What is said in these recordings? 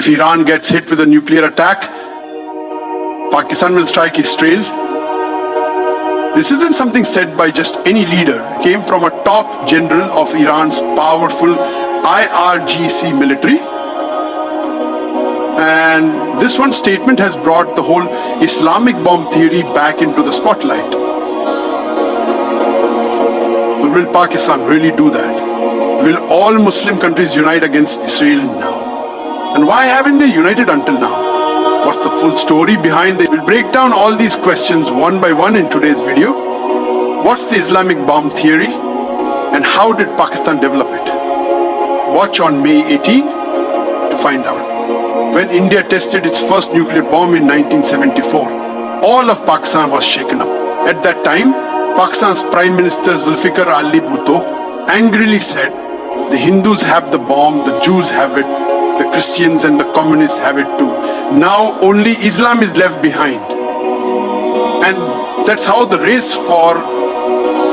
If Iran gets hit with a nuclear attack, Pakistan will strike Israel. This isn't something said by just any leader. It came from a top general of Iran's powerful IRGC military. And this one statement has brought the whole Islamic bomb theory back into the spotlight. But will Pakistan really do that? Will all Muslim countries unite against Israel now? And why haven't they united until now? What's the full story behind it? We'll break down all these questions one by one in today's video. What's the Islamic bomb theory? And how did Pakistan develop it? Watch on May 18 to find out. When India tested its first nuclear bomb in 1974, all of Pakistan was shaken up. At that time, Pakistan's Prime Minister Zulfikar Ali Bhutto angrily said, the Hindus have the bomb, the Jews have it, the Christians and the communists have it too. Now only Islam is left behind. And that's how the race for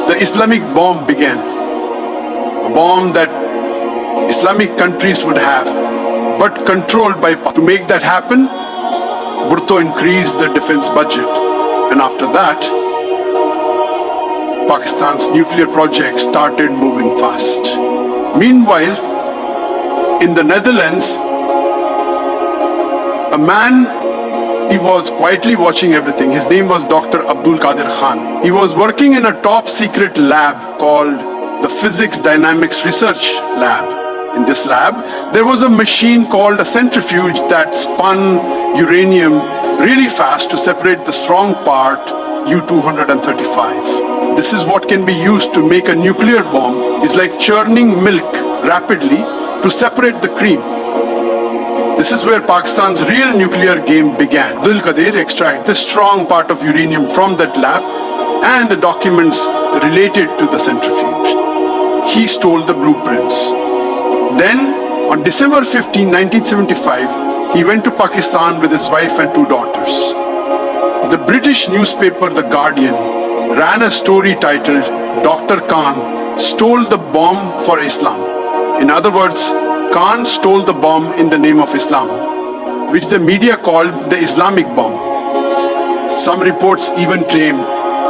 the Islamic bomb began. A bomb that Islamic countries would have, but controlled by. To make that happen, Bhutto increased the defense budget. And after that, Pakistan's nuclear project started moving fast. Meanwhile, in the Netherlands, a man, he was quietly watching everything. His name was Dr. Abdul Qadir Khan. He was working in a top secret lab called the Physics Dynamics Research Lab. In this lab, there was a machine called a centrifuge that spun uranium really fast to separate the strong part, U-235. This is what can be used to make a nuclear bomb. It's like churning milk rapidly to separate the cream. This is where Pakistan's real nuclear game began. Abdul Qadir extracted the strong part of uranium from that lab and the documents related to the centrifuge. He stole the blueprints. Then, on December 15, 1975, he went to Pakistan with his wife and 2 daughters. The British newspaper The Guardian ran a story titled, Dr. Khan stole the bomb for Islam. In other words, Khan stole the bomb in the name of Islam, which the media called the Islamic bomb. Some reports even claim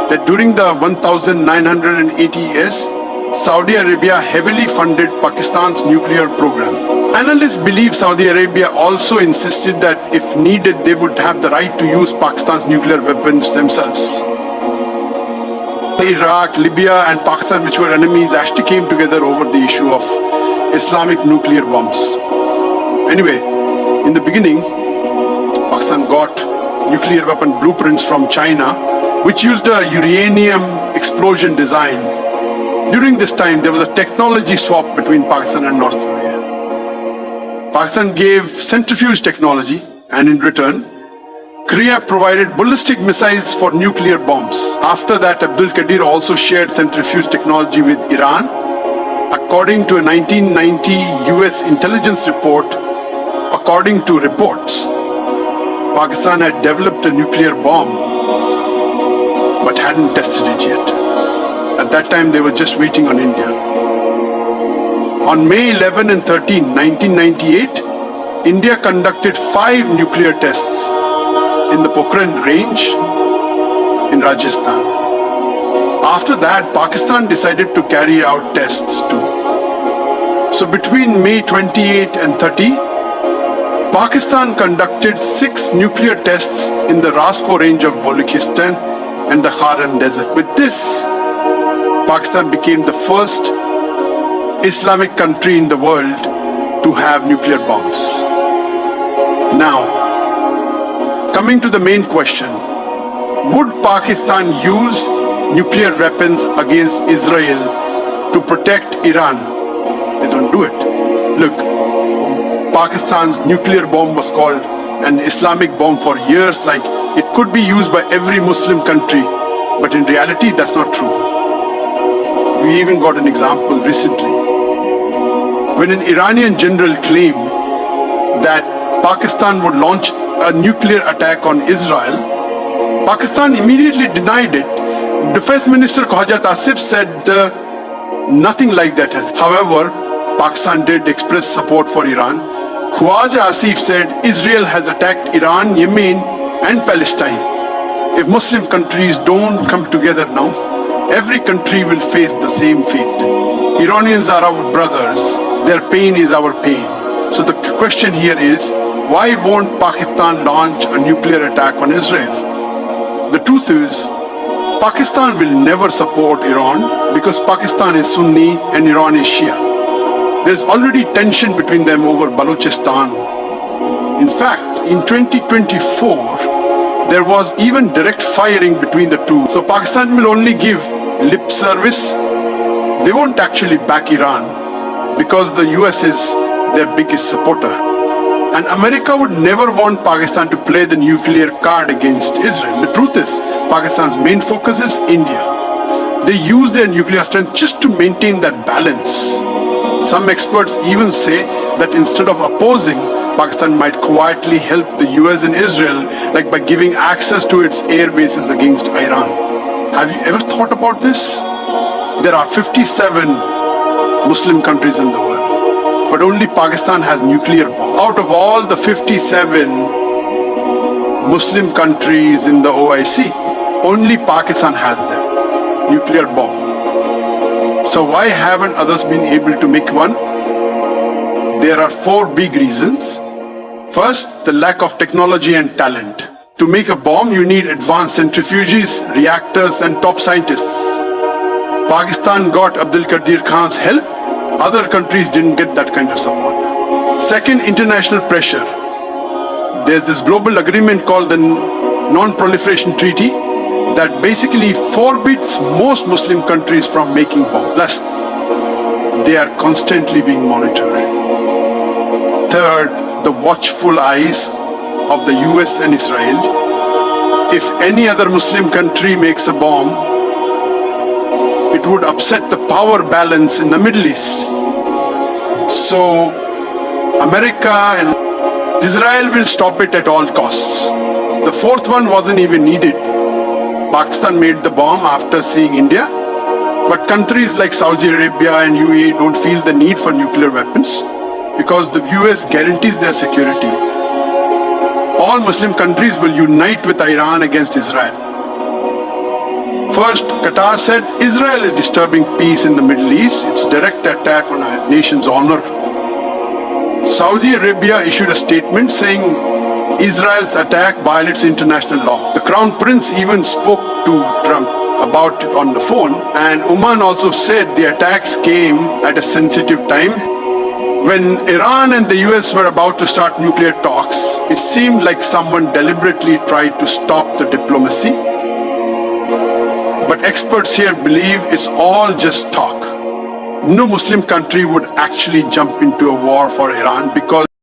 that during the 1980 years, Saudi Arabia heavily funded Pakistan's nuclear program. Analysts believe Saudi Arabia also insisted that if needed, they would have the right to use Pakistan's nuclear weapons themselves. Iraq, Libya and Pakistan, which were enemies, actually came together over the issue of Islamic nuclear bombs. Anyway, in the beginning, Pakistan got nuclear weapon blueprints from China, which used a uranium explosion design. During this time, there was a technology swap between Pakistan and North Korea. Pakistan gave centrifuge technology, and in return, Korea provided ballistic missiles for nuclear bombs. After that, Abdul Qadir also shared centrifuge technology with Iran. According to a 1990 US intelligence report, according to reports, Pakistan had developed a nuclear bomb, but hadn't tested it yet. At that time, they were just waiting on India. On May 11 and 13, 1998, India conducted 5 nuclear tests in the Pokhran range in Rajasthan. After that, Pakistan decided to carry out tests too. So between May 28 and 30, Pakistan conducted 6 nuclear tests in the Rasko range of Balochistan and the Kharan Desert. With this, Pakistan became the first Islamic country in the world to have nuclear bombs. Now, coming to the main question, would Pakistan use nuclear weapons against Israel to protect Iran? They don't do it. Look, Pakistan's nuclear bomb was called an Islamic bomb for years, like it could be used by every Muslim country, but in reality, that's not true. We even got an example recently. When an Iranian general claimed that Pakistan would launch a nuclear attack on Israel, Pakistan immediately denied it. Defense Minister Khwaja Asif said nothing like that. However, Pakistan did express support for Iran. Khwaja Asif said Israel has attacked Iran, Yemen, and Palestine. If Muslim countries don't come together now, every country will face the same fate. Iranians are our brothers. Their pain is our pain. So the question here is, why won't Pakistan launch a nuclear attack on Israel? The truth is, Pakistan will never support Iran because Pakistan is Sunni and Iran is Shia. There's already tension between them over Balochistan. In fact, in 2024, there was even direct firing between the two. So Pakistan will only give lip service. They won't actually back Iran because the US is their biggest supporter. And America would never want Pakistan to play the nuclear card against Israel. The truth is, Pakistan's main focus is India. They use their nuclear strength just to maintain that balance. Some experts even say that instead of opposing, Pakistan might quietly help the US and Israel, like by giving access to its air bases against Iran. Have you ever thought about this? There are 57 Muslim countries in the world, but only Pakistan has nuclear bombs. Out of all the 57 Muslim countries in the OIC, only Pakistan has them, nuclear bomb. So why haven't others been able to make one? There are 4 big reasons. First, the lack of technology and talent. To make a bomb, you need advanced centrifuges, reactors, and top scientists. Pakistan got Abdul Qadir Khan's help. Other countries didn't get that kind of support. Second, international pressure. There's this global agreement called the Non-Proliferation Treaty that basically forbids most Muslim countries from making bombs. Plus, they are constantly being monitored. Third, the watchful eyes of the US and Israel. If any other Muslim country makes a bomb, it would upset the power balance in the Middle East. So, America and Israel will stop it at all costs. The fourth one wasn't even needed. Pakistan made the bomb after seeing India, but countries like Saudi Arabia and UAE don't feel the need for nuclear weapons because the US guarantees their security. All Muslim countries will unite with Iran against Israel. First, Qatar said Israel is disturbing peace in the Middle East. It's a direct attack on a nation's honor. Saudi Arabia issued a statement saying Israel's attack violates international law. The Crown Prince even spoke to Trump about it on the phone, and Oman also said the attacks came at a sensitive time. When Iran and the US were about to start nuclear talks, it seemed like someone deliberately tried to stop the diplomacy. But experts here believe it's all just talk. No Muslim country would actually jump into a war for Iran because